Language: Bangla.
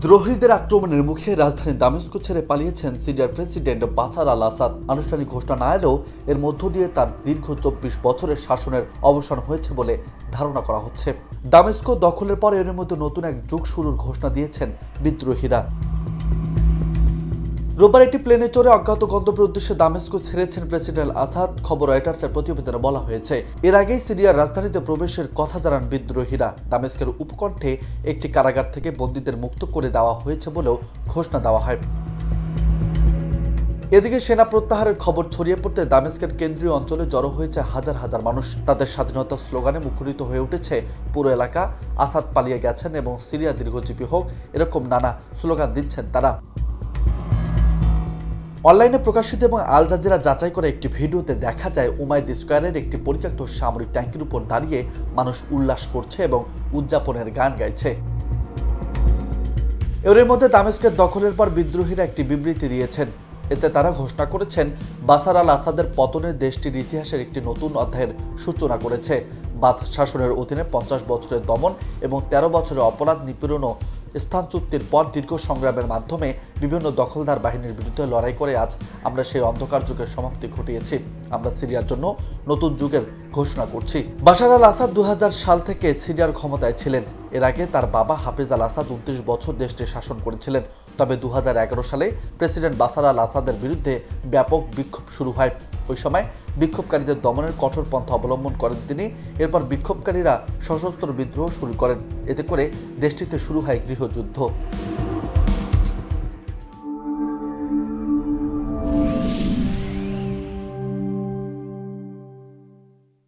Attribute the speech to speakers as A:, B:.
A: দ্রোহীদের আক্রমণের মুখে রাজধানী দামেস্ক ছেড়ে পালিয়েছেন সিরিয়ার প্রেসিডেন্ট বাশার আল আসাদ। আনুষ্ঠানিক ঘোষণা না এলেও এর মধ্য দিয়ে তার দীর্ঘ ২৪ বছরের শাসনের অবসান হয়েছে বলে ধারণা করা হচ্ছে। দামেস্ক দখলের পর এর মধ্যে নতুন এক যুগ শুরুর ঘোষণা দিয়েছেন বিদ্রোহীরা। রোববার একটি প্লেনে চড়ে অজ্ঞাত গন্তব্যের উদ্দেশ্যে দামেস্ক ছেড়েছেন প্রেসিডেন্ট আসাদ, খবর রয়টার্সের প্রতিবেদনে বলা হয়েছে। এর আগেই সিরিয়ার রাজধানীতে প্রবেশের কথা জানান বিদ্রোহীরা। দামেস্কের উপকণ্ঠে একটি কারাগার থেকে বন্দীদের মুক্ত করে দেওয়া হয়েছে বলেও ঘোষণা দেওয়া হয়। এদিকে সেনা প্রত্যাহারের খবর ছড়িয়ে পড়তে দামেস্কের কেন্দ্রীয় অঞ্চলে জড়ো হয়েছে হাজার হাজার মানুষ। তাদের স্বাধীনতার স্লোগানে মুখরিত হয়ে উঠেছে পুরো এলাকা। আসাদ পালিয়ে গেছেন এবং সিরিয়া দীর্ঘজীবী হোক, এরকম নানা স্লোগান দিচ্ছেন তারা। অনলাইনে প্রকাশিত এবং আল জাজিরা যাচাই করা একটি ভিডিওতে দেখা যায় উমাইদ স্কয়ারের একটি পরিত্যক্ত সামরিক ট্যাঙ্কের উপর দাঁড়িয়ে মানুষ উল্লাস করছে এবং উদযাপনের গান গাইছে। এর মধ্যে দামেস্কের দখলের পর বিদ্রোহীরা একটি বিবৃতি দিয়েছেন। এতে তারা ঘোষণা করেছেন বাশার আল আসাদের পতনের দেশটির ইতিহাসের একটি নতুন অধ্যায়ের সূচনা করেছে। বাথ শাসনের অধীনে ৫০ বছরের দমন এবং ১৩ বছরের অপরাধ নিপীড়ন ও স্থান চুক্তির পর দীর্ঘ সংগ্রামের মাধ্যমে বিভিন্ন দখলদার বাহিনীর বিরুদ্ধে লড়াই করে আজ আমরা সেই অন্ধকার যুগের সমাপ্তি ঘটিয়েছি। আমরা সিরিয়ার জন্য নতুন যুগের ঘোষণা করছি। বাশার আল আসাদ ২০০০ সাল থেকে সিরিয়ার ক্ষমতায় ছিলেন। এর আগে তার বাবা হাফিজ আল আসাদ ২৯ বছর দেশটি শাসন করেছিলেন। তবে ২০১১ সালে প্রেসিডেন্ট বাশার আল আসাদের বিরুদ্ধে ব্যাপক বিক্ষোভ শুরু হয়। ওই সময় বিক্ষোভকারীদের দমনের কঠোর পন্থা অবলম্বন করেন তিনি। এরপর বিক্ষোভকারীরা সশস্ত্র বিদ্রোহ শুরু করেন। এতে করে দেশটিতে শুরু হয় গৃহযুদ্ধ।